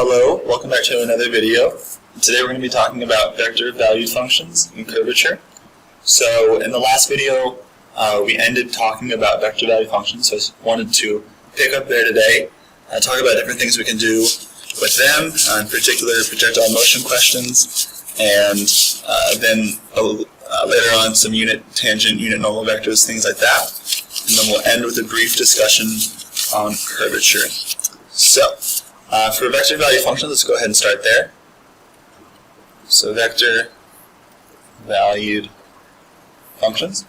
Hello, welcome back to another video. Today we're going to be talking about vector valued functions in curvature. So in the last video we ended talking about vector valued functions, so I just wanted to pick up there today and talk about different things we can do with them, in particular projectile motion questions, and then later on some unit tangent, unit normal vectors, things like that. And then we'll end with a brief discussion on curvature. So, for vector value functions, let's go ahead and start there. So vector valued functions.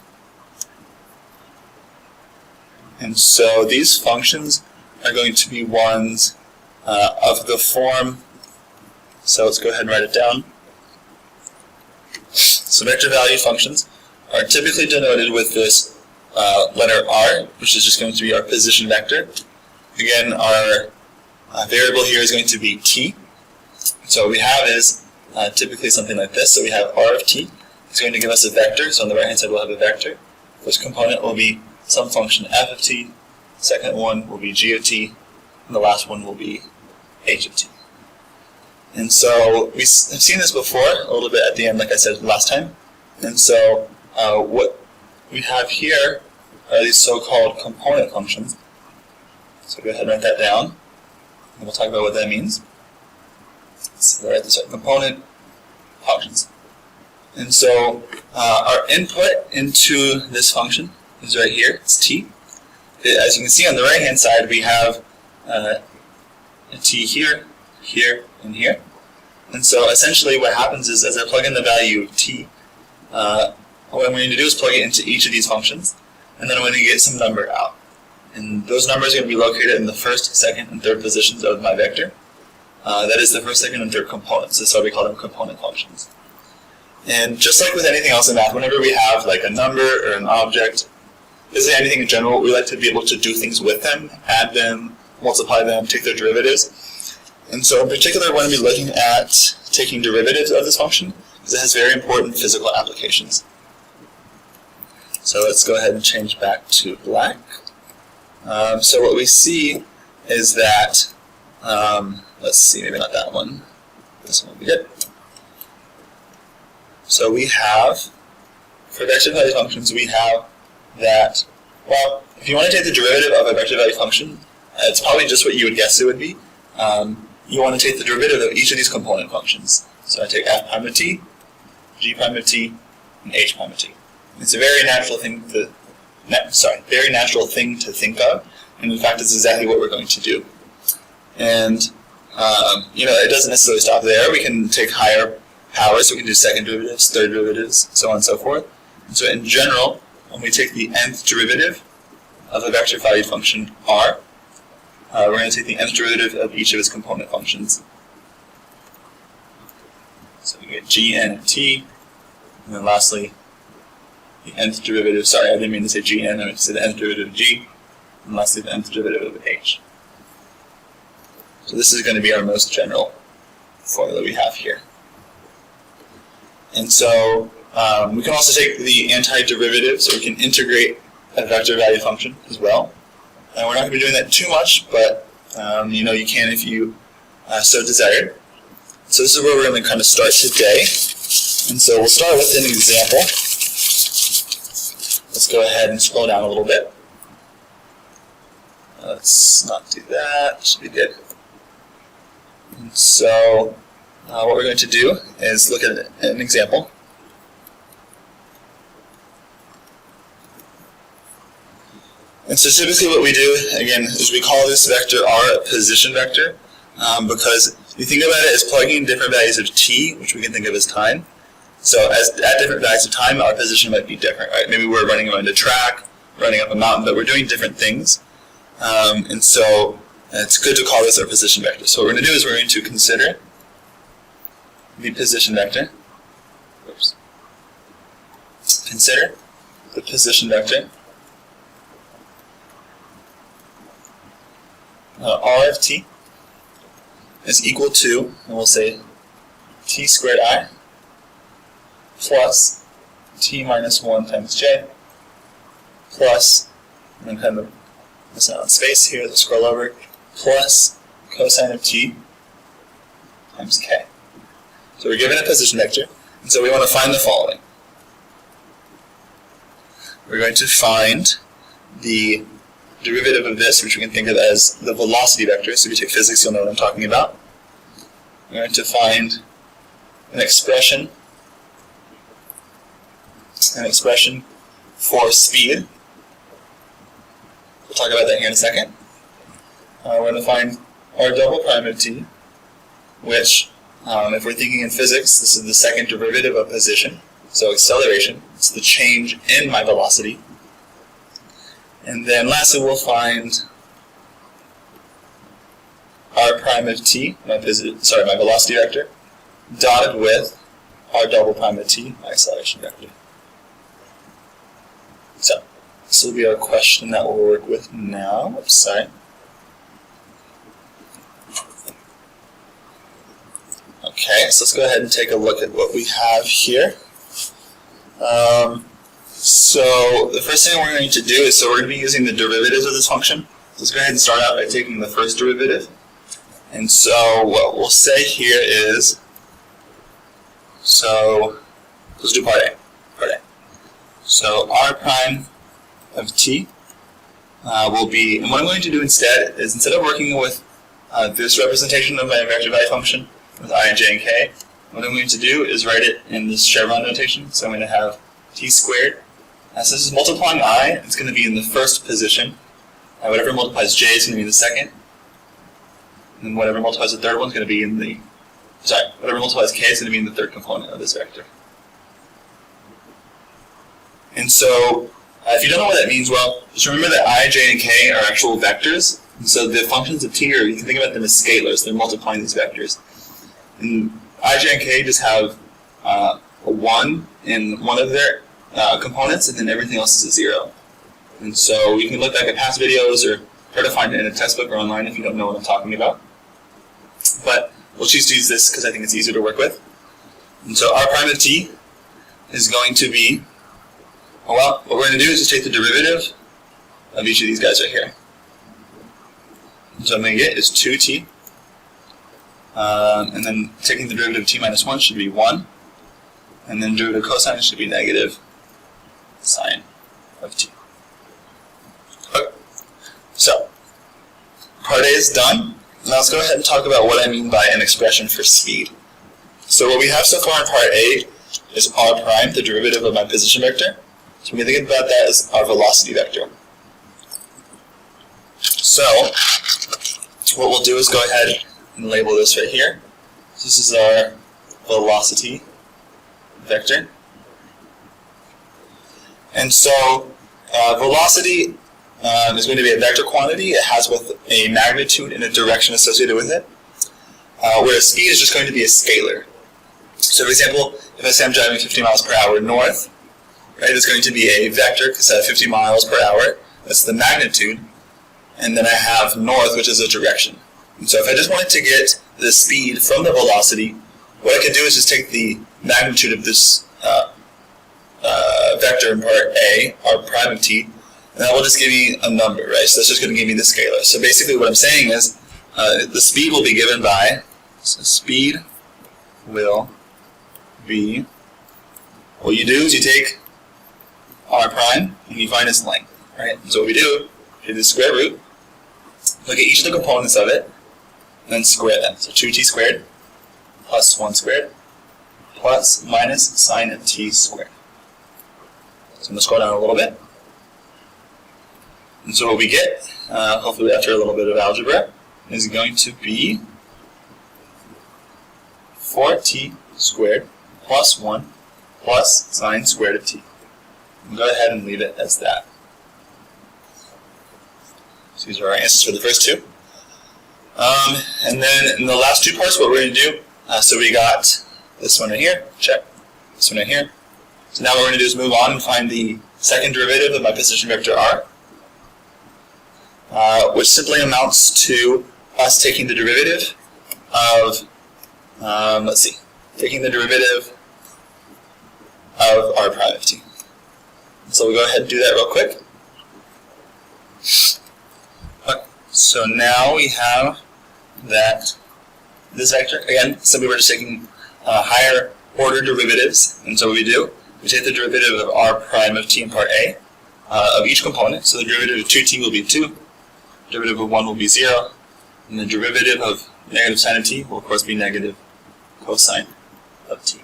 And so these functions are going to be ones of the form, so let's go ahead and write it down. So vector valued functions are typically denoted with this letter R, which is just going to be our position vector. Again, our variable here is going to be t. So what we have is typically something like this. So we have R of t. It's going to give us a vector. So on the right hand side we'll have a vector. First component will be some function f of t. Second one will be g of t. And the last one will be h of t. And so we've seen this before a little bit at the end, like I said last time. And so what we have here are these so-called component functions. So go ahead and write that down, and we'll talk about what that means. So we'll write this out, component functions. And so our input into this function is right here, it's t. As you can see on the right-hand side, we have a t here, here, and here. And so essentially what happens is, as I plug in the value of t, what I'm going to do is plug it into each of these functions, and then I'm going to get some number out. And those numbers are going to be located in the first, second, and third positions of my vector. That is the first, second, and third components. That's why we call them component functions. And just like with anything else in math, whenever we have like a number or an object, basically anything in general, we like to be able to do things with them, add them, multiply them, take their derivatives. And so in particular, we're going to be looking at taking derivatives of this function, because it has very important physical applications. So let's go ahead and change back to black. So what we see is that, let's see, maybe not that one, this one will be good. So we have, for vector value functions, we have that, well, if you want to take the derivative of a vector value function, it's probably just what you would guess it would be. You want to take the derivative of each of these component functions. So I take f prime of t, g prime of t, and h prime of t. It's a very natural thing to think of, and in fact it's exactly what we're going to do. And it doesn't necessarily stop there. We can take higher powers, so we can do second derivatives, third derivatives, so on and so forth. And so in general, when we take the nth derivative of a vector valued function r, we're going to take the nth derivative of each of its component functions. So we get gn of t, and then lastly, the nth derivative, sorry, I didn't mean to say gn, I meant to say the nth derivative of g, and lastly the nth derivative of h. So this is going to be our most general formula we have here. And so we can also take the antiderivative, so we can integrate a vector value function as well. And we're not going to be doing that too much, but you can if you so desired. So this is where we're going to kind of start today. And so we'll start with an example. Let's go ahead and scroll down a little bit. Let's not do that. Should be good. And so what we're going to do is look at an example. And so typically what we do, again, is we call this vector r a position vector, because if you think about it as plugging in different values of t, which we can think of as time. So at different values of time, our position might be different, right? Maybe we're running around a track, running up a mountain, but we're doing different things. And so it's good to call this our position vector. So what we're going to do is we're going to consider the position vector. Oops. Consider the position vector r of t is equal to, and we'll say t squared I plus t minus 1 times j plus, and then kind of missing out on space here, let's scroll over, plus cosine of t times k. So we're given a position vector, and so we want to find the following. We're going to find the derivative of this, which we can think of as the velocity vector. So if you take physics, you'll know what I'm talking about. We're going to find an expression for speed. We'll talk about that here in a second. We're going to find r double prime of t, which, if we're thinking in physics, this is the second derivative of position. So acceleration, it's the change in my velocity. And then lastly, we'll find r prime of t, my velocity vector, dotted with r double prime of t, my acceleration vector. So this will be our question that we'll work with now. Oops, sorry. Okay, so let's go ahead and take a look at what we have here. So the first thing we're going to do is, we're going to be using the derivatives of this function. So let's go ahead and start out by taking the first derivative. And so what we'll say here is, so let's do part A. So r prime of t will be, and what I'm going to do instead is, instead of working with this representation of my vector value function with I, j, and k, what I'm going to do is write it in this chevron notation. So I'm going to have t squared. So this is multiplying I, it's going to be in the first position. Whatever multiplies j is going to be in the second. And whatever multiplies the third one is going to be in the, whatever multiplies k is going to be in the third component of this vector. And so, if you don't know what that means, well, just remember that I, j, and k are actual vectors. And so the functions of t, you can think about them as scalars. They're multiplying these vectors. And I, j, and k just have a 1 in one of their components, and then everything else is a 0. And so you can look back at past videos or try to find it in a textbook or online if you don't know what I'm talking about. But we'll choose to use this because I think it's easier to work with. And so r prime of t is going to be, well, what we're going to do is just take the derivative of each of these guys right here. And so what I'm going to get is 2t. And then taking the derivative of t minus 1 should be 1. And then derivative cosine should be negative sine of t. Okay. So, part A is done. Now let's go ahead and talk about what I mean by an expression for speed. So what we have so far in part A is r prime, the derivative of my position vector. So we can think about that as our velocity vector. So, what we'll do is go ahead and label this right here. This is our velocity vector. And so, velocity is going to be a vector quantity. It has both a magnitude and a direction associated with it. Whereas speed is just going to be a scalar. So for example, if I say I'm driving 50 miles per hour north, right, it's going to be a vector because I have 50 miles per hour. That's the magnitude. And then I have north, which is a direction. And so if I just wanted to get the speed from the velocity, what I could do is just take the magnitude of this vector in part A, r prime of t, and that will just give me a number, right? So that's just going to give me the scalar. So basically what I'm saying is the speed will be given by, so speed will be, what you do is you take r prime and you find its length, right? So what we do is do the square root, look at each of the components of it, and then square them. So 2t squared plus 1 squared plus minus sine of t squared. So I'm going to scroll down a little bit. And so what we get, hopefully after a little bit of algebra, is going to be 4t squared plus 1 plus sine squared of t. We'll go ahead and leave it as that. So these are our answers for the first two. And then in the last two parts, what we're going to do, so we got this one right here, check, this one right here. So now what we're going to do is move on and find the second derivative of my position vector r, which simply amounts to us taking the derivative of, taking the derivative of r prime of t. So we'll go ahead and do that real quick. Okay. So now we have that this vector, again, simply we're just taking higher order derivatives. And so what we do, we take the derivative of r prime of t in part A of each component. So the derivative of 2t will be 2, derivative of 1 will be 0, and the derivative of negative sine of t will of course be negative cosine of t.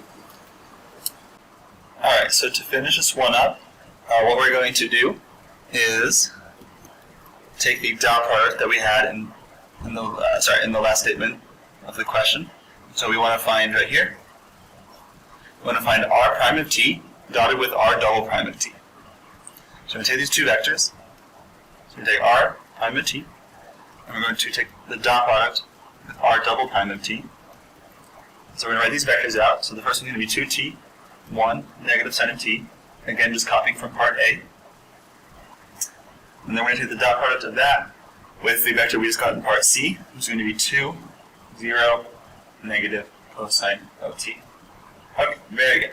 Alright, so to finish this one up, what we're going to do is take the dot product that we had in the last statement of the question. So we want to find right here, we want to find r prime of t dotted with r double prime of t. So we're going to take these two vectors. So we take r prime of t, and we're going to take the dot product with r double prime of t. So we're going to write these vectors out. So the first one's going to be 2t, 1, negative sine of t. Again, just copying from part A. And then we're going to take the dot product of that with the vector we just got in part C, which is going to be 2, 0, negative cosine of t. Okay, very good.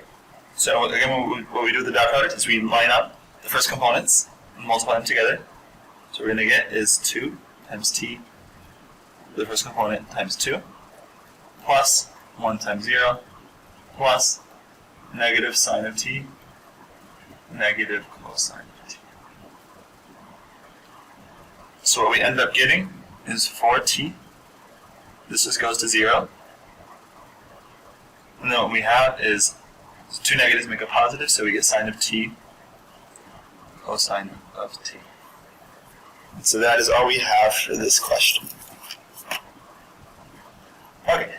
So again, what we do with the dot product is we line up the first components and multiply them together. So what we're going to get is 2 times t, the first component, times 2, plus 1 times 0, plus negative sine of t, negative cosine of t. So what we end up getting is 4t. This just goes to 0. And then what we have is 2 negatives make a positive, so we get sine of t, cosine of t. And so that is all we have for this question. Okay,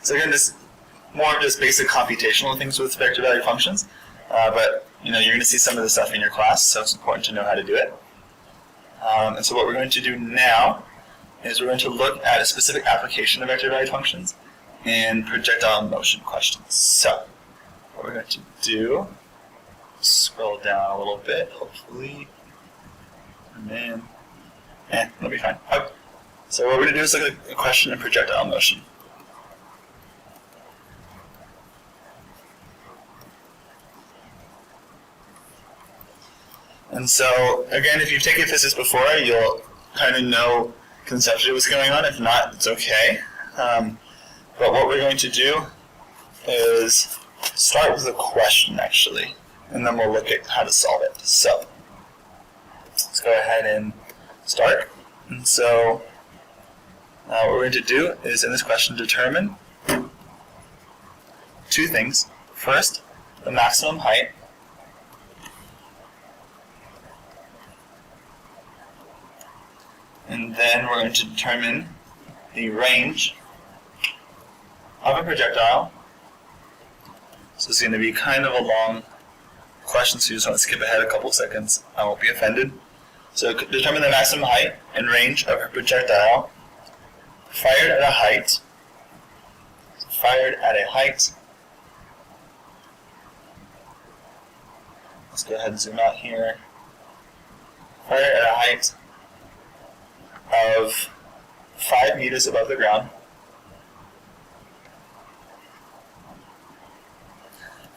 so again, this more of just basic computational things with vector value functions, but you're going to see some of this stuff in your class, so it's important to know how to do it. And so what we're going to do now is we're going to look at a specific application of vector value functions in projectile motion questions. So what we're going to do, scroll down a little bit, hopefully, and then, it'll be fine. Okay. So what we're going to do is look at a question in projectile motion. And so, again, if you've taken physics before, you'll kind of know conceptually what's going on. If not, it's okay. But what we're going to do is start with a question, actually, and then we'll look at how to solve it. So, let's go ahead and start. And so, what we're going to do is, in this question, determine two things. First, the maximum height. And then we're going to determine the range of a projectile. So it's going to be kind of a long question, so you just want to skip ahead a couple seconds. I won't be offended. So determine the maximum height and range of a projectile fired at a height. Let's go ahead and zoom out here. Fired at a height of 5 meters above the ground.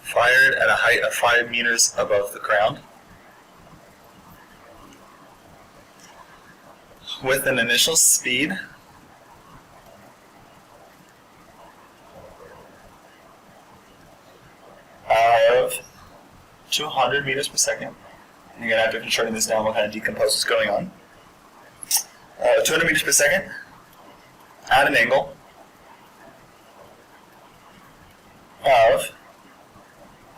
Fired at a height of 5 meters above the ground. With an initial speed of 200 meters per second. And again, after shorting this down, we'll kind of decompose what's going on. 200 meters per second at an angle of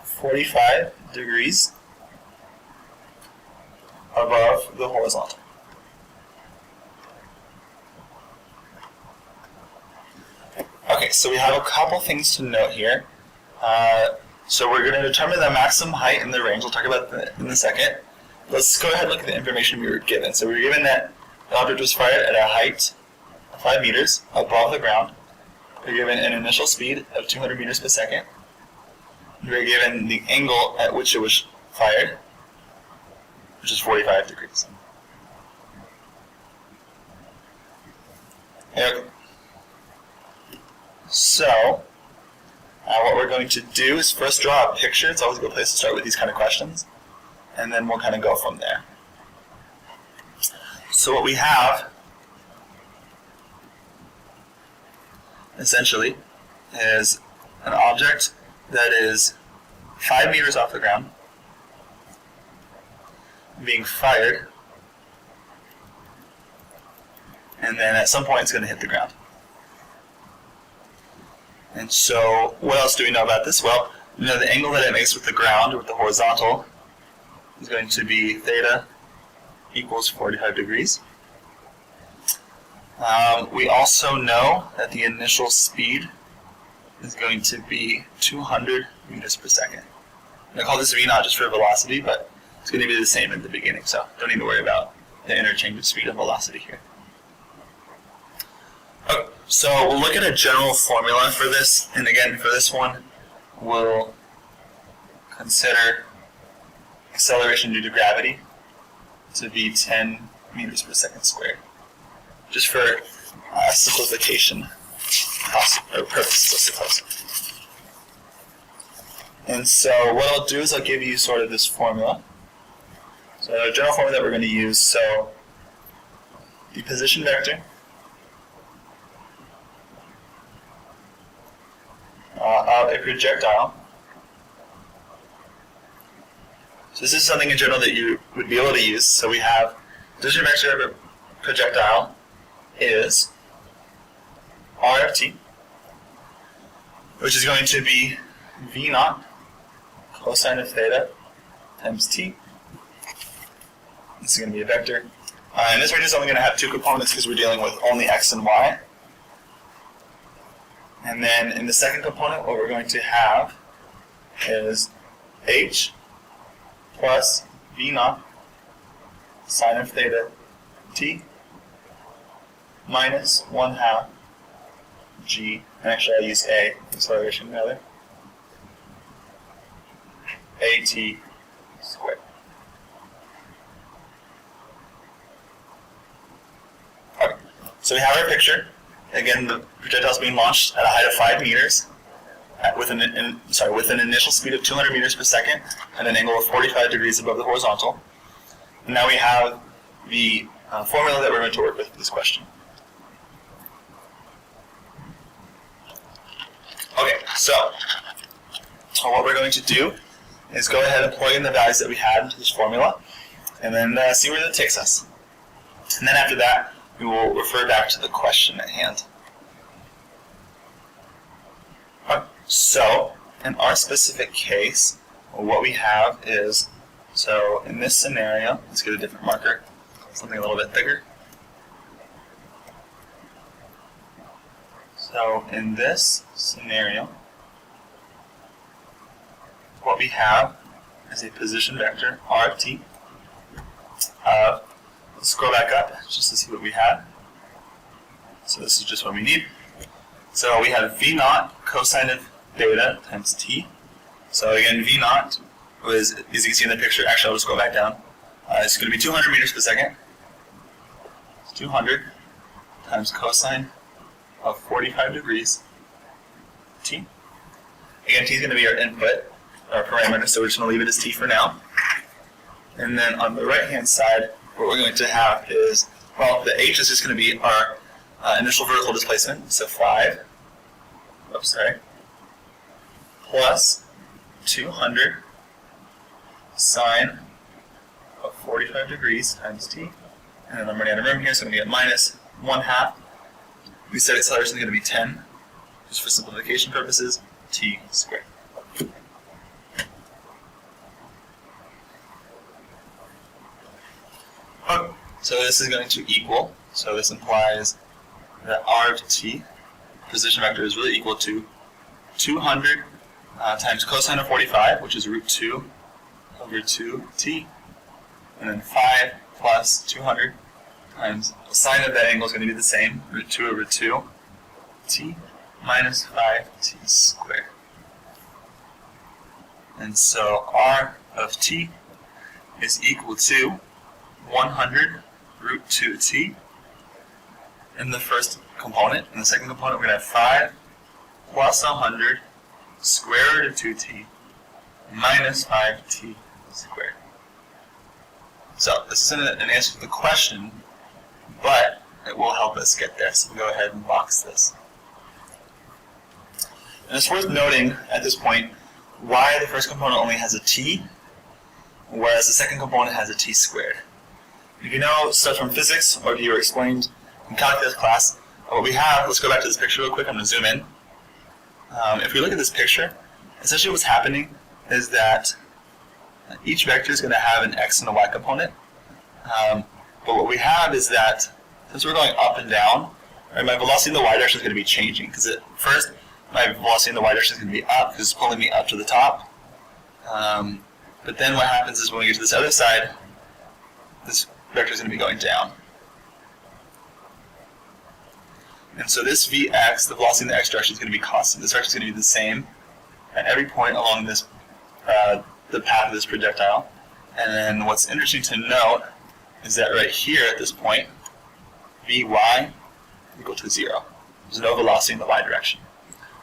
45 degrees above the horizontal. Okay, so we have a couple things to note here. So we're going to determine the maximum height and the range. We'll talk about that in a second. Let's go ahead and look at the information we were given. So we were given that the object was fired at a height of 5 meters above the ground. We were given an initial speed of 200 meters per second. We were given the angle at which it was fired, which is 45 degrees. Okay. So, what we're going to do is first draw a picture. It's always a good place to start with these kind of questions. And then we'll kind of go from there. So what we have essentially, is an object that is 5 meters off the ground, being fired, and then at some point it's going to hit the ground. And so, what else do we know about this? Well, we know the angle that it makes with the ground, or with the horizontal, is going to be theta equals 45 degrees. We also know that the initial speed is going to be 200 meters per second. I call this v naught just for velocity, but it's going to be the same at the beginning, so don't need to worry about the interchange of speed and velocity here. Okay, so we'll look at a general formula for this, and again, for this one, we'll consider acceleration due to gravity to be 10 meters per second squared, just for simplification purposes, I suppose. And so what I'll do is I'll give you sort of this formula. So a general formula that we're going to use, so the position vector of a projectile. So this is something in general that you would be able to use. So we have position vector of a projectile is r of t, which is going to be v naught cosine of theta times t. This is going to be a vector. And this vector is only going to have two components because we're dealing with only x and y. And then in the second component, what we're going to have is h plus v naught sine of theta t minus 1/2 g, and actually I'll use a, acceleration rather, at squared. Okay, so we have our picture. Again, the projectile is being launched at a height of 5 meters with an initial speed of 200 meters per second and an angle of 45 degrees above the horizontal. And now we have the formula that we're going to work with for this question. Okay, so what we're going to do is go ahead and plug in the values that we had into this formula and then see where that takes us. And then after that, we will refer back to the question at hand. Okay, so in our specific case, what we have is, so in this scenario, let's get a different marker, something a little bit thicker. So in this scenario, what we have is a position vector, r of t. Let's scroll back up just to see what we had. So this is just what we need. So we have v naught cosine of theta times t. So again, v naught was, as you can see in the picture, actually I'll just go back down. It's going to be 200 meters per second. It's 200 times cosine of 45 degrees t. Again, t is going to be our input, our parameter, so we're just going to leave it as t for now. And then on the right-hand side, what we're going to have is, well, the h is just going to be our initial vertical displacement, so 5, plus 200 sine of 45 degrees times t. And then I'm running out of room here, so I'm going to get minus 1/2. We said acceleration is going to be 10, just for simplification purposes, t squared. Okay, so this is going to equal, so this implies that r of t, position vector, is really equal to 200 times cosine of 45, which is root 2 over 2t, and then 5 plus 200 times the sine of that angle is going to be the same, root 2 over 2t minus 5t squared. And so r of t is equal to 100 root 2t in the first component. In the second component, we're going to have 5 plus 100 square root of 2t minus 5t squared. So this isn't an answer to the question, but it will help us get there. So we'll go ahead and box this. And it's worth noting at this point why the first component only has a t, whereas the second component has a t squared. If you know stuff from physics, or if you were explained in calculus class, what we have, let's go back to this picture real quick, I'm going to zoom in. If we look at this picture, essentially what's happening is that each vector is going to have an x and a y component. But what we have is that since we're going up and down, right, my velocity in the y direction is going to be changing. Because at first, my velocity in the y direction is going to be up because it's pulling me up to the top. But then what happens is when we get to this other side, this vector is going to be going down. And so this Vx, the velocity in the x direction, is going to be constant. This direction is going to be the same at every point along this the path of this projectile. And then what's interesting to note is that right here at this point, Vy equal to 0. There's no velocity in the y direction.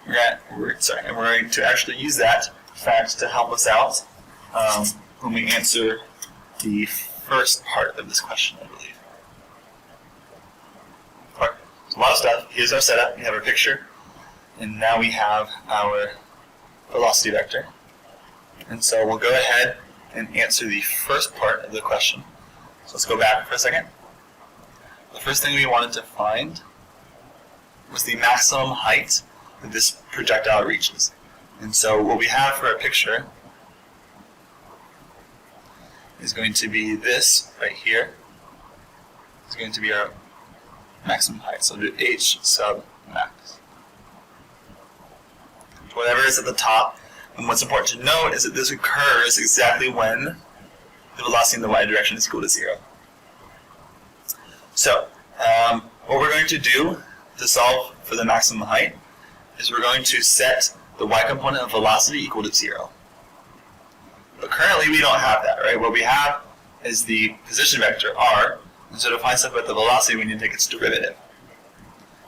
And we're going to actually use that fact to help us out when we answer the first part of this question, I believe. Alright, so a lot of stuff. Here's our setup. We have our picture, and now we have our velocity vector. And so we'll go ahead and answer the first part of the question. So let's go back for a second. The first thing we wanted to find was the maximum height that this projectile reaches. And so what we have for our picture is going to be this right here. It's going to be our maximum height. So we'll do h sub max. Whatever is at the top. And what's important to note is that this occurs exactly when the velocity in the y direction is equal to 0. So, what we're going to do to solve for the maximum height is we're going to set the y component of velocity equal to 0. But currently we don't have that, right? What we have is the position vector r, and so to find stuff about the velocity we need to take its derivative.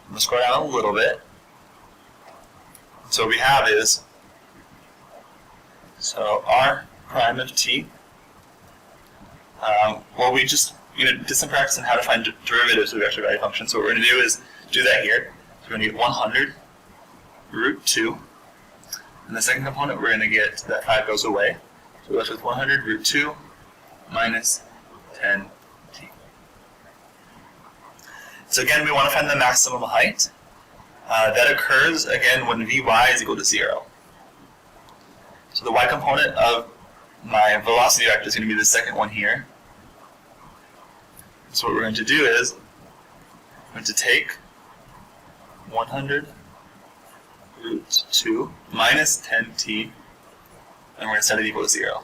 I'm going to scroll down a little bit. So what we have is, so r prime of t, well, we just did some practice on how to find derivatives of vector value functions. So what we're going to do is do that here. So we're going to get 100 root 2. And the second component, we're going to get that 5 goes away. So we're left with 100 root 2 minus 10t. So again, we want to find the maximum height. That occurs, again, when Vy is equal to 0. So the y component of my velocity vector is going to be the second one here. So what we're going to do is, we're going to take 100 root 2 minus 10t, and we're going to set it equal to 0.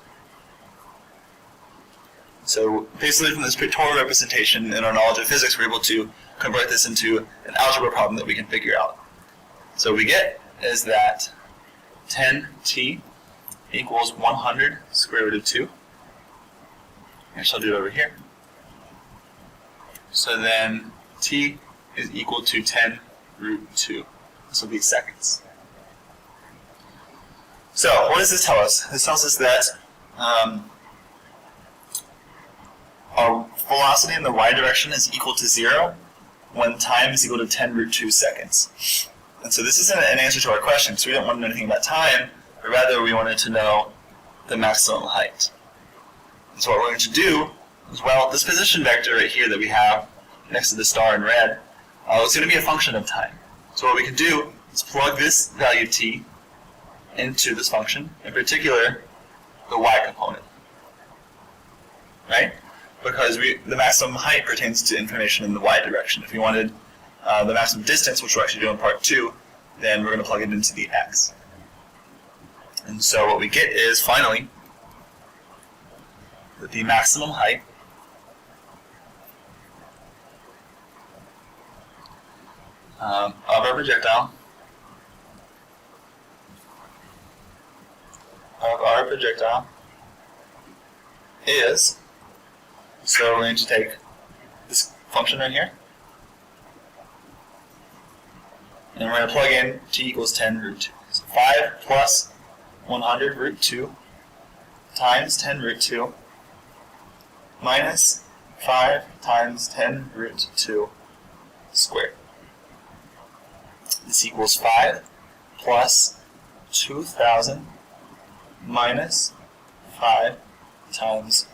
So basically from this pictorial representation in our knowledge of physics, we're able to convert this into an algebra problem that we can figure out. So what we get is that 10t equals 100 square root of 2. Actually, I'll do it over here. So then t is equal to 10 root 2. This will be seconds. So what does this tell us? This tells us that our velocity in the y direction is equal to 0 when time is equal to 10 root 2 seconds. And so this isn't an answer to our question, so we don't want to know anything about time, but rather we wanted to know the maximum height. And so what we're going to do is, well, this position vector right here that we have next to the star in red, it's going to be a function of time. So what we can do is plug this value t into this function, in particular the y component, right? Because the maximum height pertains to information in the y direction. If we wanted the maximum distance, which we'll actually do in part 2, then we're going to plug it into the x. And so what we get is, finally, that the maximum height of our projectile is, so we're going to take this function right here, and we're going to plug in t equals 10 root 2. So 5 plus 100 root 2 times 10 root 2 minus 5 times 10 root 2 squared. This equals 5 plus 2000 minus 5 times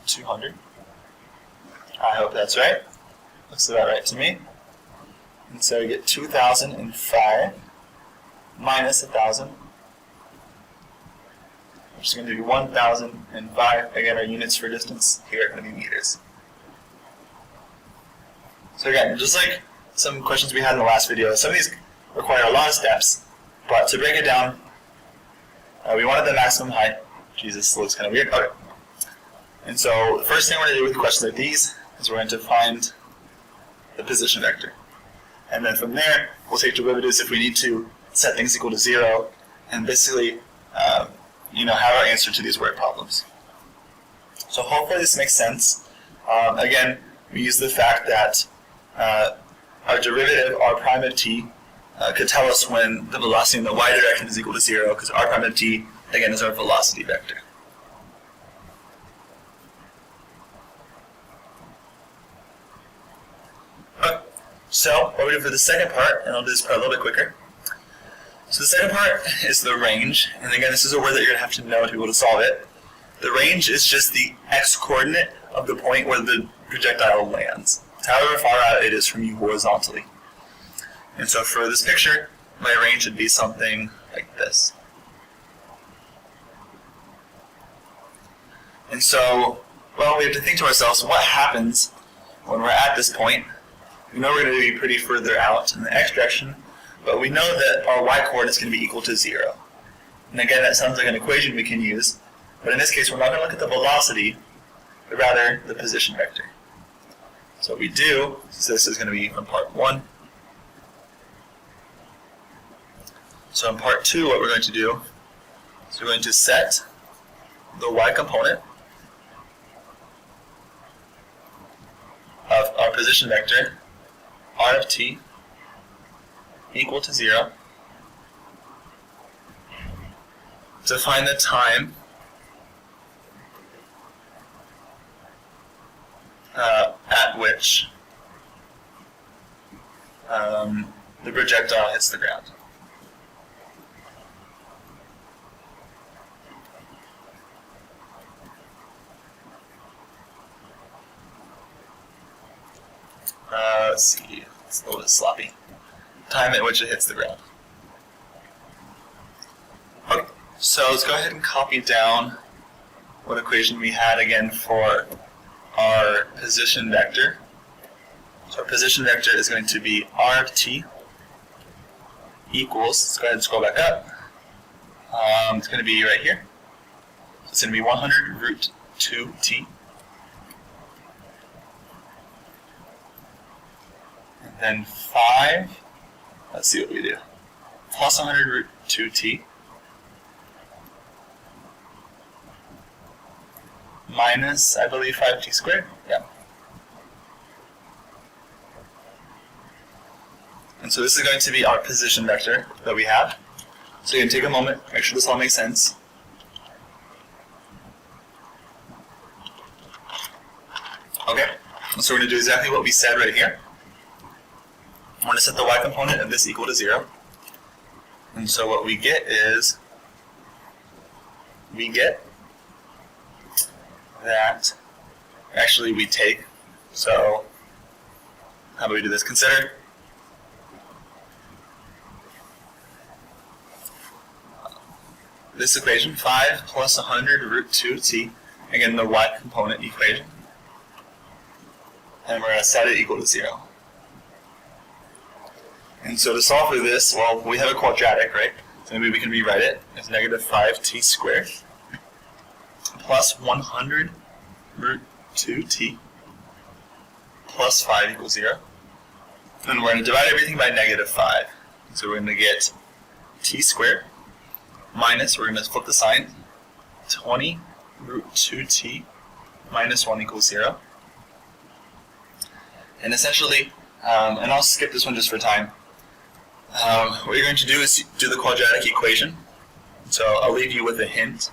200. I hope that's right. Looks about right to me. And so we get 2005 minus 1,000, which is going to be 1,005. Again, our units for distance here are going to be meters. So again, just like some questions we had in the last video, some of these require a lot of steps, but to break it down, we wanted the maximum height. Jesus, this looks kind of weird. Okay. And so the first thing we're going to do with questions like these is we're going to find the position vector. And then from there, we'll take derivatives if we need to, set things equal to 0, and basically have our answer to these word problems. So hopefully this makes sense. Again, we use the fact that our derivative, r prime of t, could tell us when the velocity in the y direction is equal to 0, because r prime of t, again, is our velocity vector. Okay. So what we do for the second part, and I'll do this part a little bit quicker. So the second part is the range, and again, this is a word that you're going to have to know to be able to solve it. The range is just the x-coordinate of the point where the projectile lands. It's however far out it is from you horizontally. And so for this picture, my range would be something like this. And so, well, we have to think to ourselves, what happens when we're at this point? We know we're going to be pretty further out in the x direction, but we know that our y-coordinate is going to be equal to 0. And again, that sounds like an equation we can use, but in this case, we're not going to look at the velocity, but rather the position vector. So what we do, so this is going to be from part 1. So in part 2, what we're going to do is we're going to set the y component of our position vector, r of t, equal to 0, to find the time at which the projectile hits the ground. Let's see, it's a little bit sloppy. Time at which it hits the ground. Okay, so let's go ahead and copy down what equation we had again for our position vector. So our position vector is going to be r of t equals, let's go ahead and scroll back up. It's going to be right here. So it's going to be 100 root 2t. And then 5, let's see what we do, plus 100 root 2t minus, I believe, 5t squared. Yeah. And so this is going to be our position vector that we have. So you can take a moment, make sure this all makes sense. Okay, so we're going to do exactly what we said right here. I'm going to set the y component of this equal to 0. And so what we get is, we get that, actually we take, so how do we do this? Consider this equation, 5 plus 100 root 2t, again the y component equation, and we're going to set it equal to 0. And so to solve for this, well, we have a quadratic, right? So maybe we can rewrite it as negative 5t squared plus 100 root 2t plus 5 equals 0. And we're going to divide everything by negative 5. So we're going to get t squared minus, we're going to flip the sign, 20 root 2t minus 1 equals 0. And essentially, and I'll skip this one just for time, what you're going to do is do the quadratic equation. So I'll leave you with a hint.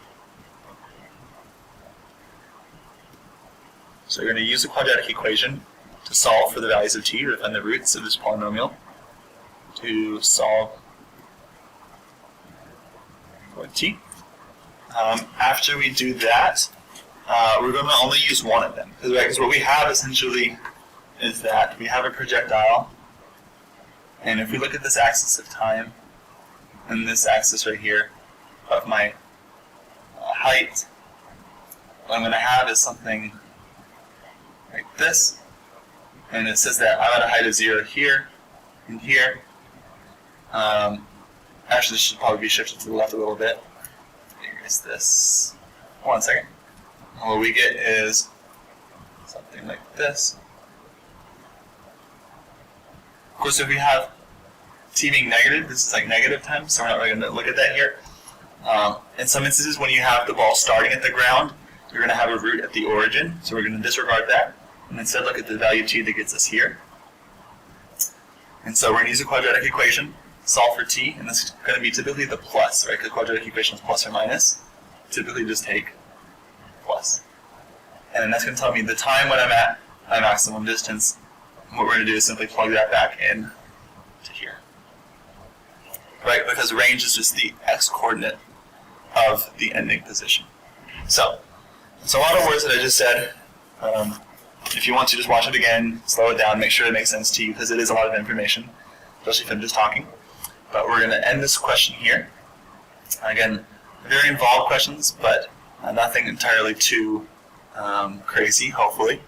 So you're going to use the quadratic equation to solve for the values of t, or to find the roots of this polynomial, to solve point T. After we do that, we're going to only use one of them. Because what we have essentially is that we have a projectile, and if we look at this axis of time, and this axis right here of my height, what I'm going to have is something like this, and it says that I'm at a height of 0 here and here. Actually, this should probably be shifted to the left a little bit. Erase this. 1 second. And what we get is something like this. Of course, if we have t being negative, this is like negative time, so we're not really going to look at that here. In some instances, when you have the ball starting at the ground, you're going to have a root at the origin, so we're going to disregard that, and instead look at the value t that gets us here. And so we're going to use a quadratic equation, solve for t, and this is going to be typically the plus, right? Because quadratic equation is plus or minus. Typically just take plus. And then that's going to tell me the time when I'm at my maximum distance. And what we're going to do is simply plug that back in to here. Right? Because range is just the x-coordinate of the ending position. So, it's a lot of words that I just said. If you want to, just watch it again, slow it down, make sure it makes sense to you, because it is a lot of information, especially if I'm just talking. But we're going to end this question here. Again, very involved questions, but nothing entirely too crazy, hopefully.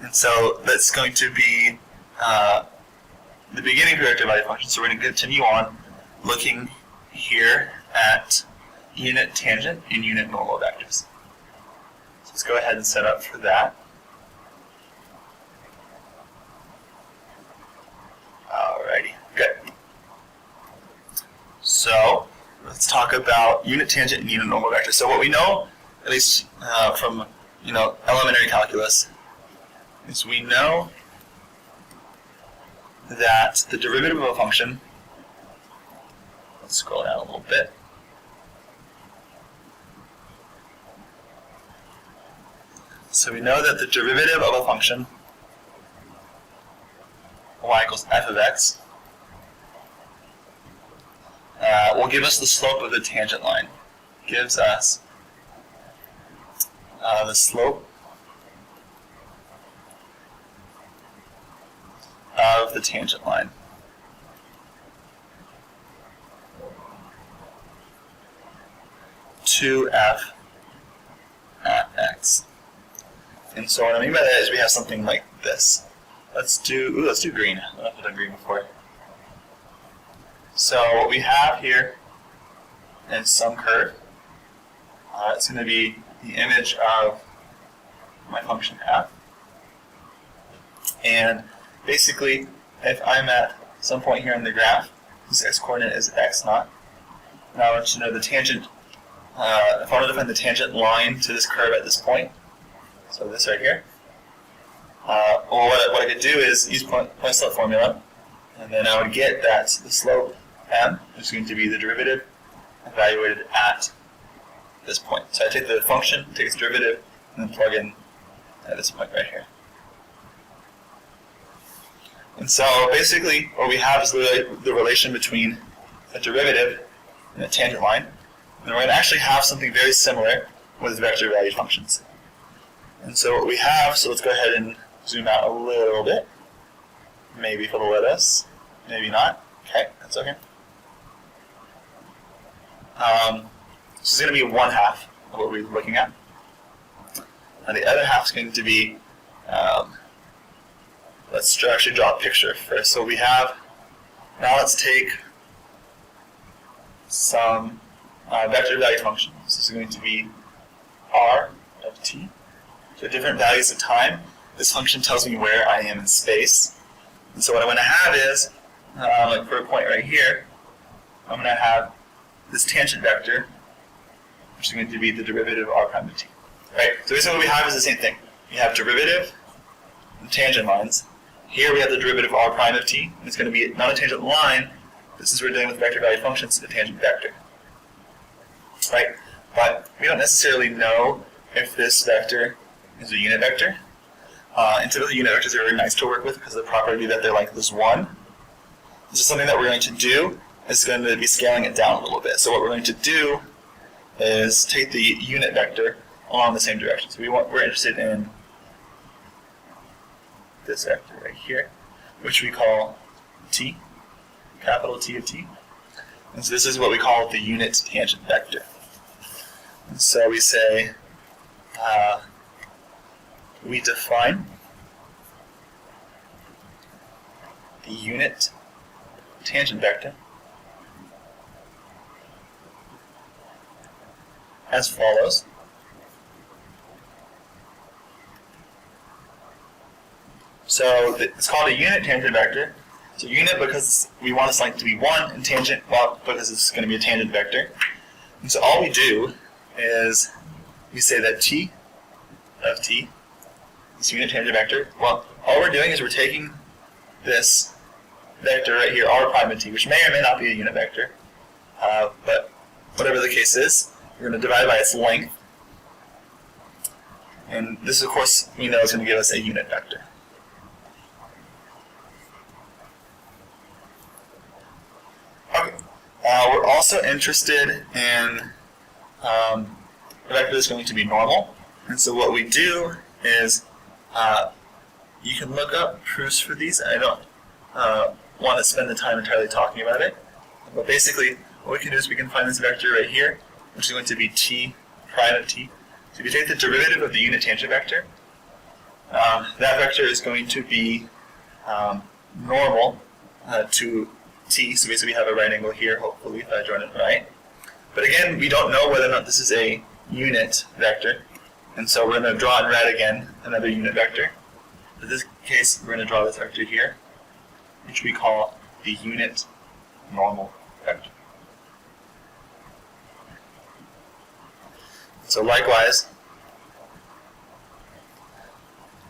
And so that's going to be the beginning of projective value function. So we're going to continue on looking here at unit tangent and unit normal vectors. So let's go ahead and set up for that. Alrighty, good. So let's talk about unit tangent and unit normal vectors. So what we know, at least from elementary calculus, is we know that the derivative of a function, let's scroll down a little bit, so we know that the derivative of a function y equals f of x will give us the slope of the tangent line. Gives us the slope of the tangent line. To f at x. And so what I mean by that is we have something like this. Let's do green. I don't know if I've done green before. So what we have here is some curve. It's going to be the image of my function f. And basically, if I'm at some point here in the graph, this x-coordinate is x naught. Now I want you to know the tangent, if I want to define the tangent line to this curve at this point, so this right here, what I could do is use point slope formula, and then I would get that the slope m is going to be the derivative evaluated at this point. So I take the function, take its derivative, and then plug in at this point right here. And so basically what we have is the relation between a derivative and a tangent line. And we're going to actually have something very similar with vector valued functions. And so what we have, so let's go ahead and zoom out a little bit. Maybe if it'll let us, maybe not. Okay, that's okay. This is going to be 1/2 of what we're looking at. And the other half is going to be, let's actually draw a picture first. So we have, now let's take some vector value functions. This is going to be r of t. So different values of time. This function tells me where I am in space. And so what I'm going to have is, like for a point right here, I'm going to have this tangent vector, which is going to be the derivative of r prime of t. Right? So basically what we have is the same thing. You have derivative and tangent lines. Here we have the derivative of r prime of t, and it's going to be not a tangent line, but since we're dealing with vector value functions, it's a tangent vector. Right? But we don't necessarily know if this vector is a unit vector. And typically unit vectors are very nice to work with because of the property that they're like this one. This is something that we're going to do. It's going to be scaling it down a little bit. So what we're going to do is take the unit vector along the same direction. So we're interested in this vector right here, which we call t, capital T of t. And so this is what we call the unit tangent vector. And so we say we define the unit tangent vector as follows. So it's called a unit tangent vector. So unit because we want this length to be 1, and tangent because it's going to be a tangent vector. And so all we do is we say that t of t, this unit tangent vector, well, all we're doing is we're taking this vector right here, r prime of t, which may or may not be a unit vector, but whatever the case is, we're going to divide by its length. And this, of course, we know is going to give us a unit vector. Okay. We're also interested in a vector that's going to be normal. And so what we do is, you can look up proofs for these. I don't want to spend the time entirely talking about it. But basically, what we can do is we can find this vector right here, which is going to be t prime of t. So if you take the derivative of the unit tangent vector, that vector is going to be normal to t. So basically we have a right angle here, hopefully, if I draw it right. But again, we don't know whether or not this is a unit vector. And so we're going to draw in red again, another unit vector. In this case, we're going to draw this vector here, which we call the unit normal vector. So likewise,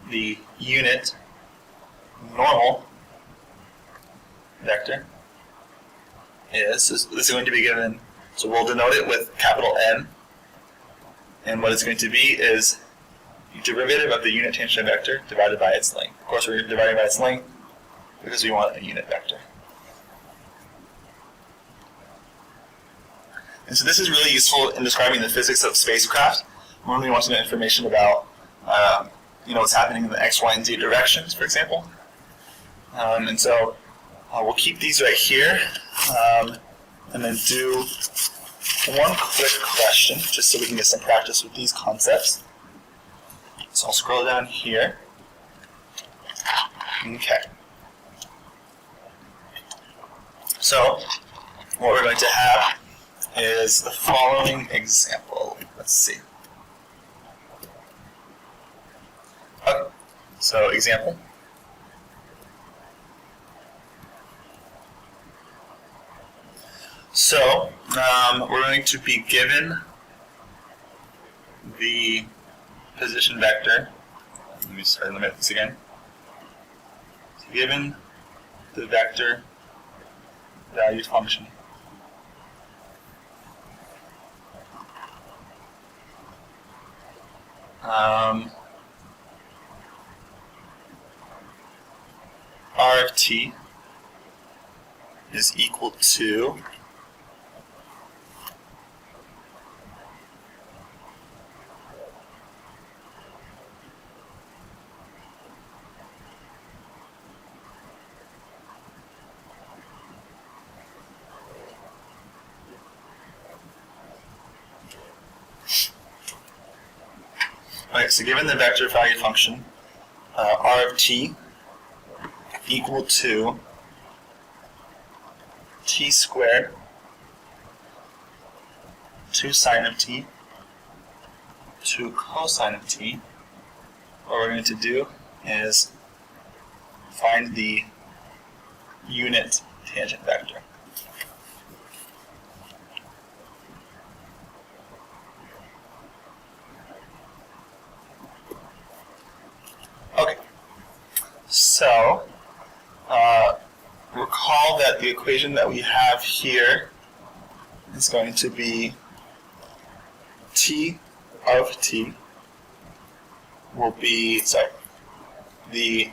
the unit normal vector is, this is going to be given, so we'll denote it with capital N, and what it's going to be is the derivative of the unit tangent vector divided by its length. Of course, we're dividing by its length because we want a unit vector. And so this is really useful in describing the physics of spacecraft. When we want to know information about what's happening in the x, y, and z directions, for example. And so we'll keep these right here, and then do one quick question, just so we can get some practice with these concepts. So I'll scroll down here. Okay. So what we're going to have is the following example. Let's see. Okay, so example. So we're going to be given the position vector. Let me start limit this again. So given the vector valued function, r of t is equal to Alright, so given the vector valued function, r of t equal to t squared 2 sine of t 2 cosine of t, what we're going to do is find the unit tangent vector. Okay, so recall that the equation that we have here is going to be t of t will be, the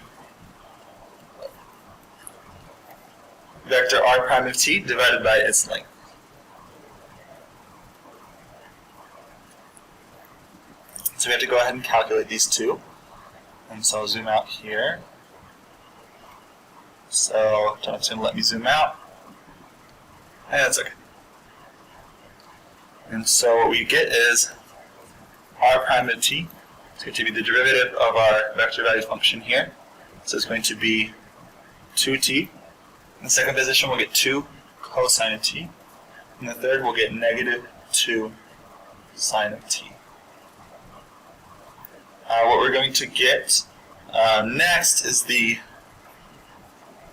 vector r prime of t divided by its length. So we have to go ahead and calculate these two. And so I'll zoom out here. So it's going to let me zoom out. And that's okay. And so what we get is r prime of t. It's going to be the derivative of our vector value function here. So it's going to be 2t. In the second position, we'll get 2 cosine of t. In the third, we'll get negative 2 sine of t. What we're going to get next is the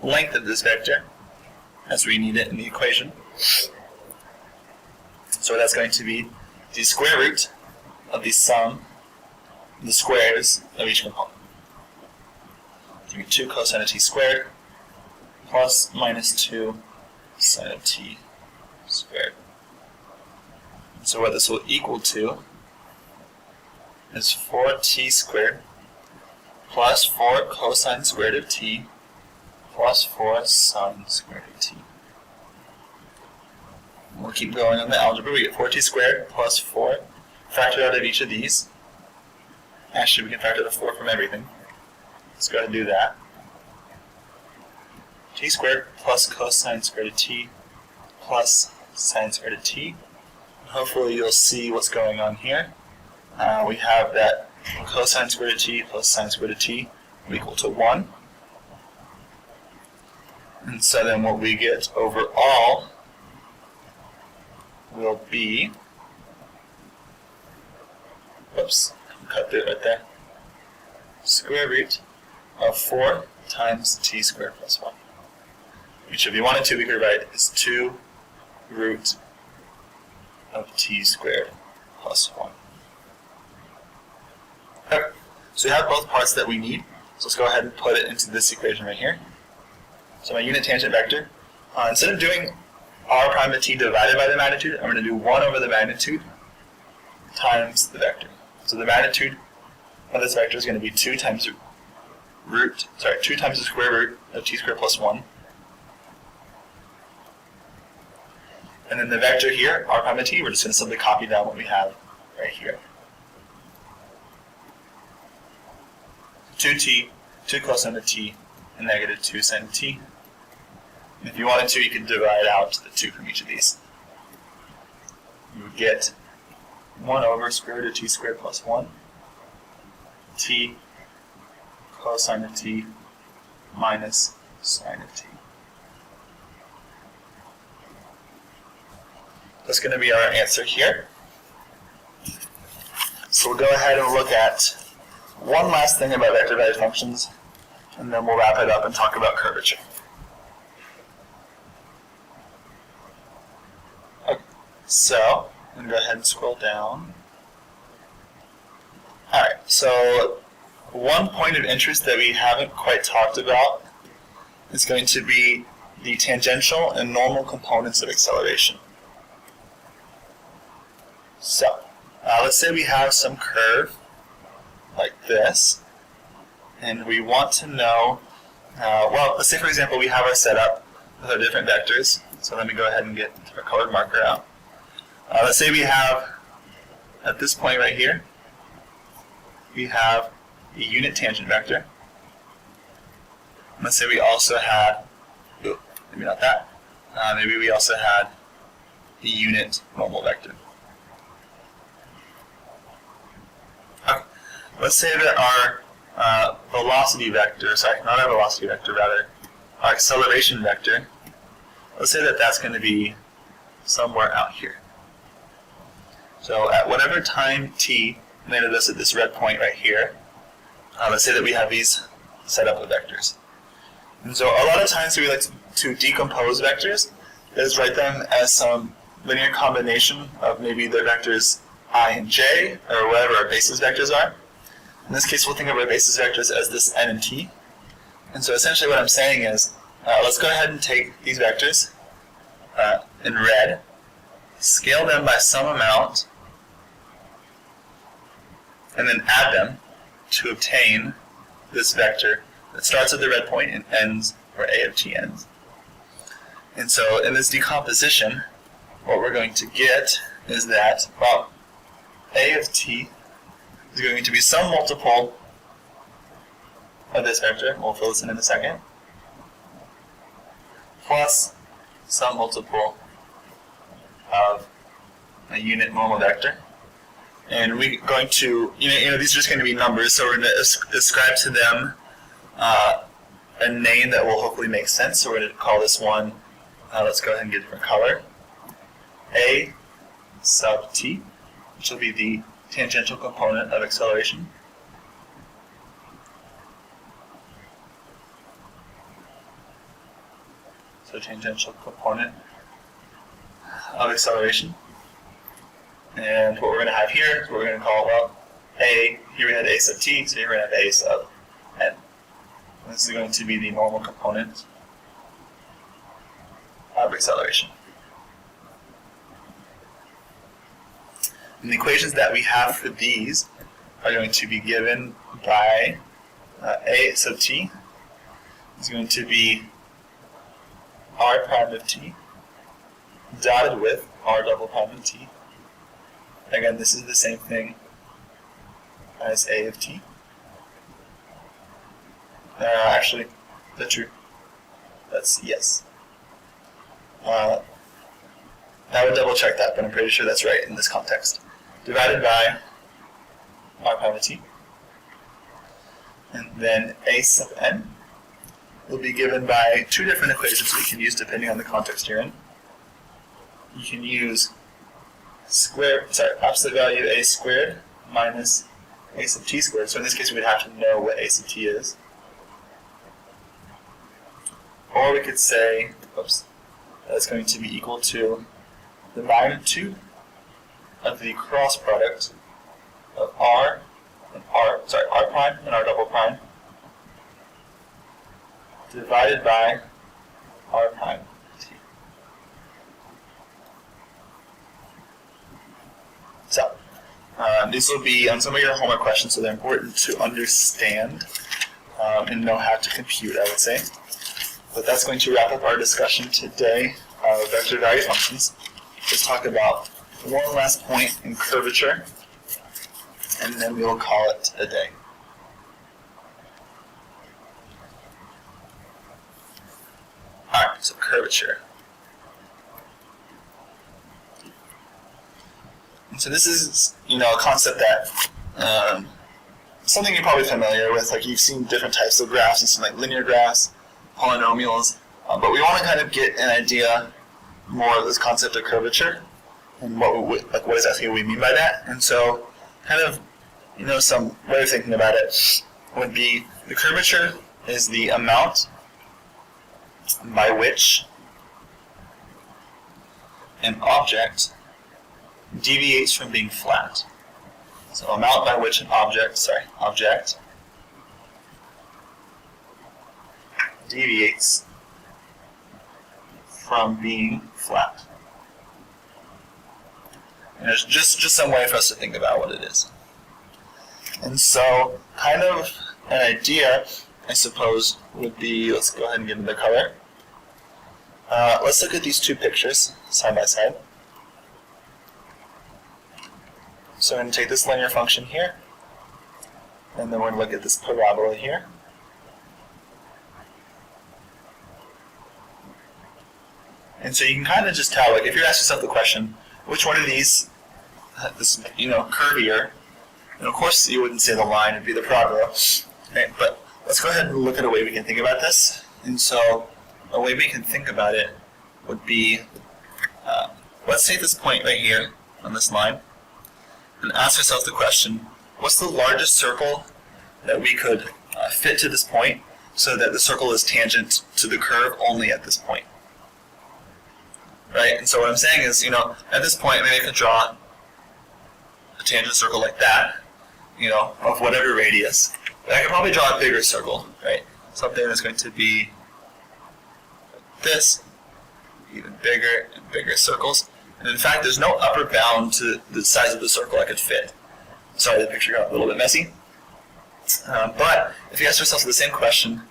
length of this vector, as we need it in the equation. So that's going to be the square root of the sum of the squares of each component. So we get 2 cosine of t squared plus minus 2 sine of t squared. So what this will equal to is 4t squared plus 4 cosine squared of t plus 4 sine squared of t. We'll keep going on the algebra. We get 4t squared plus 4. Factor out of each of these. Actually, we can factor the 4 from everything. Let's go ahead and do that. T squared plus cosine squared of t plus sine squared of t. Hopefully you'll see what's going on here. We have that cosine squared of t plus sine squared of t equal to 1. And so then what we get overall will be, whoops, cut it right there, square root of 4 times t squared plus 1. Which if you wanted to, we could write as 2 root of t squared plus 1. Okay, so we have both parts that we need. So let's go ahead and put it into this equation right here. So my unit tangent vector, instead of doing r prime of t divided by the magnitude, I'm going to do 1 over the magnitude times the vector. So the magnitude of this vector is going to be 2 times the square root of t squared plus 1. And then the vector here, r prime of t, we're just going to simply copy down what we have right here. 2t, 2 cosine of t, and negative 2 sine of t. And if you wanted to, you could divide out the 2 from each of these. You would get 1 over square root of t squared plus 1, t cosine of t minus sine of t. That's going to be our answer here. So we'll go ahead and look at one last thing about vector value functions, and then we'll wrap it up and talk about curvature. Okay, so I'm going to go ahead and scroll down. Alright, so one point of interest that we haven't quite talked about is going to be the tangential and normal components of acceleration. So, let's say we have some curve like this, and we want to know, well, let's say for example we have our setup with our different vectors. So let me go ahead and get our colored marker out. Let's say we have, at this point right here, we have a unit tangent vector. Let's say we also had, maybe not that, maybe we also had the unit normal vector. Okay. Let's say that our velocity vector, sorry, not our velocity vector, rather, our acceleration vector, let's say that that's going to be somewhere out here. So at whatever time t landed us at this red point right here, let's say that we have these set up with vectors. And so a lot of times we like to decompose vectors, is write them as some linear combination of maybe the vectors I and j, or whatever our basis vectors are. In this case, we'll think of our basis vectors as this n and t. And so essentially what I'm saying is, let's go ahead and take these vectors in red, scale them by some amount, and then add them to obtain this vector that starts at the red point and ends where a of t ends. And so in this decomposition, what we're going to get is that, well, a of t is going to be some multiple of this vector, we'll fill this in a second, plus some multiple of a unit normal vector. And we're going to, these are just going to be numbers, so we're going to ascribe to them a name that will hopefully make sense. So we're going to call this one, let's go ahead and get a different color, A sub t, which will be the tangential component of acceleration. So tangential component of acceleration. And what we're going to have here is what we're going to call, well, A, here we had A sub t, so here we're going to have A sub n. And this is going to be the normal component of acceleration. And the equations that we have for these are going to be given by A sub t is going to be r prime of t dotted with r double prime of t. Again, this is the same thing as A of t. Actually, that's true. That's yes. I would double check that, but I'm pretty sure that's right in this context. Divided by r prime of t. And then A sub n will be given by two different equations we can use depending on the context you're in. You can use absolute value A squared minus A sub t squared. So in this case, we'd have to know what A sub t is. Or we could say, that's going to be equal to the magnitude of the cross product of r prime and r double prime divided by r prime t. So, these will be on some of your homework questions, so they're important to understand and know how to compute, I would say. But that's going to wrap up our discussion today of vector value functions. Let's talk about one last point in curvature, and then we will call it a day. Alright, so curvature. And so this is, a concept that something you're probably familiar with. Like you've seen different types of graphs. You've seen like linear graphs, polynomials, but we want to kind of get an idea more of this concept of curvature and what exactly we mean by that. And so, kind of, some way of thinking about it would be the curvature is the amount by which an object deviates from being flat. So amount by which an object deviates from being flat. And there's just some way for us to think about what it is. And so, kind of an idea, I suppose, would be, let's go ahead and give them the color. Let's look at these two pictures, side by side. So I'm going to take this linear function here, and then we're going to look at this parabola here. And so you can kind of just tell, like, if you ask yourself the question, which one of these, this, curve here, and of course you wouldn't say the line, it'd be the parabola, right? But let's go ahead and look at a way we can think about this. And so a way we can think about it would be, let's take this point right here on this line, and ask ourselves the question, what's the largest circle that we could fit to this point so that the circle is tangent to the curve only at this point? Right? And so what I'm saying is, at this point, maybe I could draw a tangent circle like that, of whatever radius. But I could probably draw a bigger circle, right? Something that's going to be like this, even bigger and bigger circles. And in fact, there's no upper bound to the size of the circle I could fit. Sorry, the picture got a little bit messy. But if you ask yourself the same question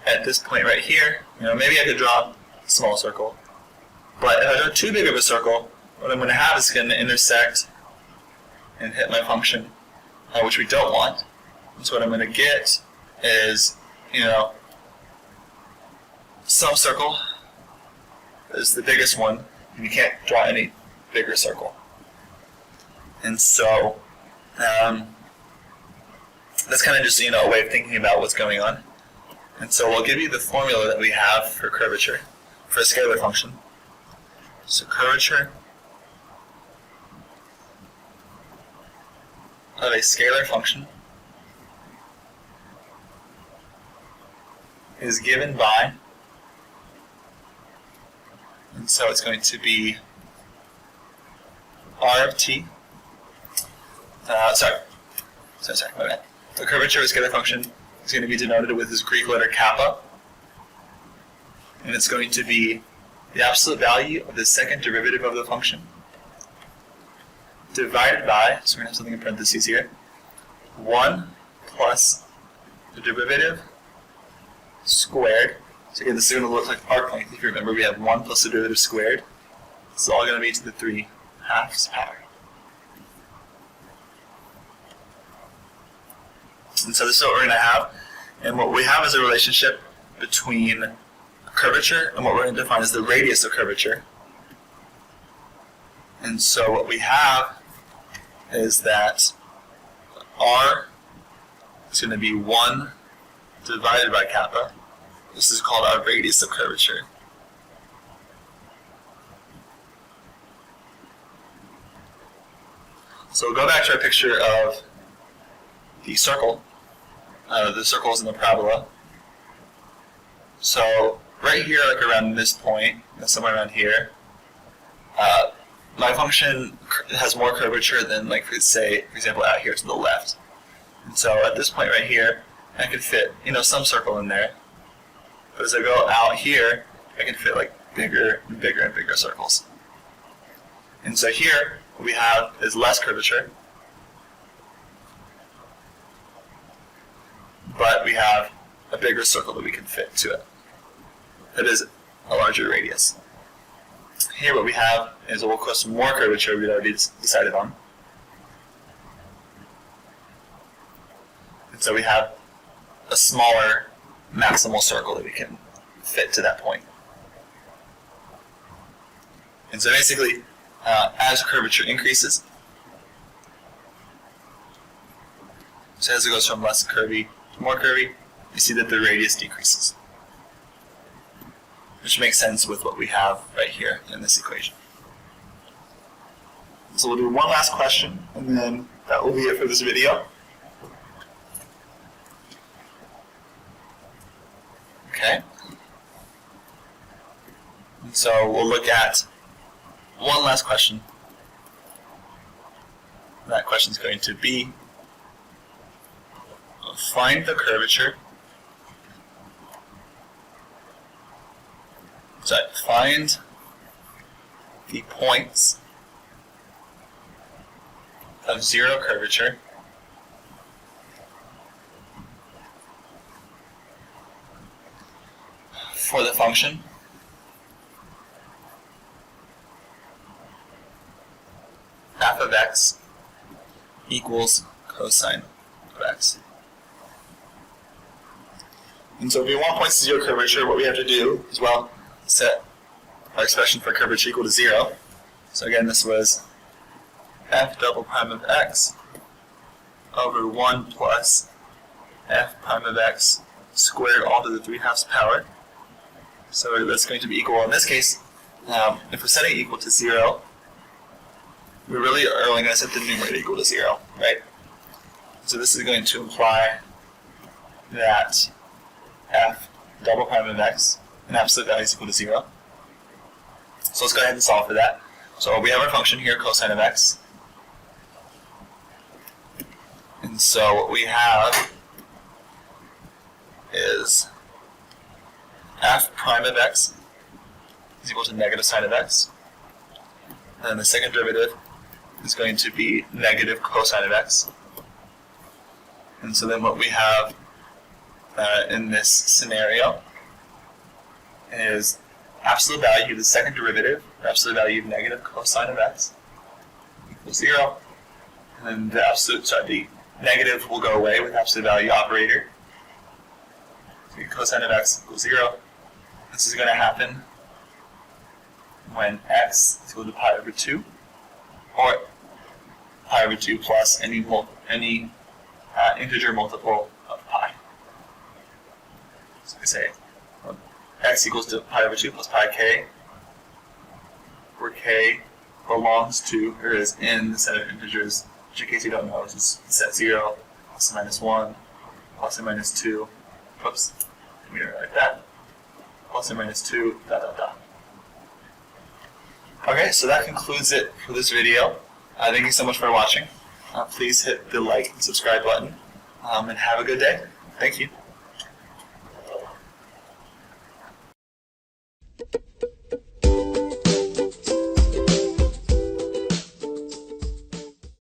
at this point right here, maybe I could draw a small circle. But if I draw too big of a circle, what I'm going to have is going to intersect and hit my function which we don't want. And so what I'm going to get is, some circle is the biggest one, and you can't draw any bigger circle. And so that's kind of just a way of thinking about what's going on. And so we'll give you the formula that we have for curvature for a scalar function. So curvature of a scalar function is given by, and so it's going to be r of t. Sorry, my bad. The curvature of a scalar function is going to be denoted with this Greek letter kappa, and it's going to be the absolute value of the second derivative of the function divided by, so we're going to have something in parentheses here, 1 plus the derivative squared. So again, this is going to look like arc length. If you remember, we have 1 plus the derivative squared. It's all going to be to the 3 halves power. And so this is what we're going to have. And what we have is a relationship between curvature and what we're going to define as the radius of curvature. And so what we have is that r is going to be 1 divided by kappa. This is called our radius of curvature. So we'll go back to our picture of the circle. The circle is in the parabola. So right here, like around this point, somewhere around here, my function has more curvature than, like, say, for example, out here to the left. And so at this point right here, I can fit, some circle in there. But as I go out here, I can fit like bigger and bigger and bigger circles. And so here, what we have is less curvature, but we have a bigger circle that we can fit to it. That is a larger radius. Here what we have is, of course, more curvature we'd already decided on. And so we have a smaller maximal circle that we can fit to that point. And so basically, as curvature increases, so as it goes from less curvy to more curvy, you see that the radius decreases, which makes sense with what we have right here in this equation. So we'll do one last question, and then that will be it for this video. Okay. And so we'll look at one last question. That question is going to be, find the curvature. So find the points of zero curvature for the function f of x equals cosine of x. And so if we want points to zero curvature, what we have to do is, well, set our expression for curvature equal to 0. So again, this was f double prime of x over 1 plus f prime of x squared all to the 3/2 power. So that's going to be equal, in this case, if we're setting it equal to 0, we really are only going to set the numerator equal to 0, right? So this is going to imply that f double prime of x in absolute value is equal to 0. So let's go ahead and solve for that. So we have our function here, cosine of x. And so what we have is f prime of x is equal to negative sine of x. And then the second derivative is going to be negative cosine of x. And so then what we have in this scenario is absolute value of the second derivative, or absolute value of negative cosine of x equals 0. And then the absolute, negative will go away with absolute value operator. So cosine of x equals 0. This is going to happen when x is equal to pi over 2, or pi over 2 plus any integer multiple of pi. So we say x equals to pi over 2 plus pi k, where k belongs to, or is in the set of integers, which in case you don't know, is just set 0, plus or minus 1, plus or minus 2, whoops, let me write it like that, plus or minus 2, dot, dot, dot. Okay, so that concludes it for this video. Thank you so much for watching. Please hit the like and subscribe button, and have a good day. Thank you.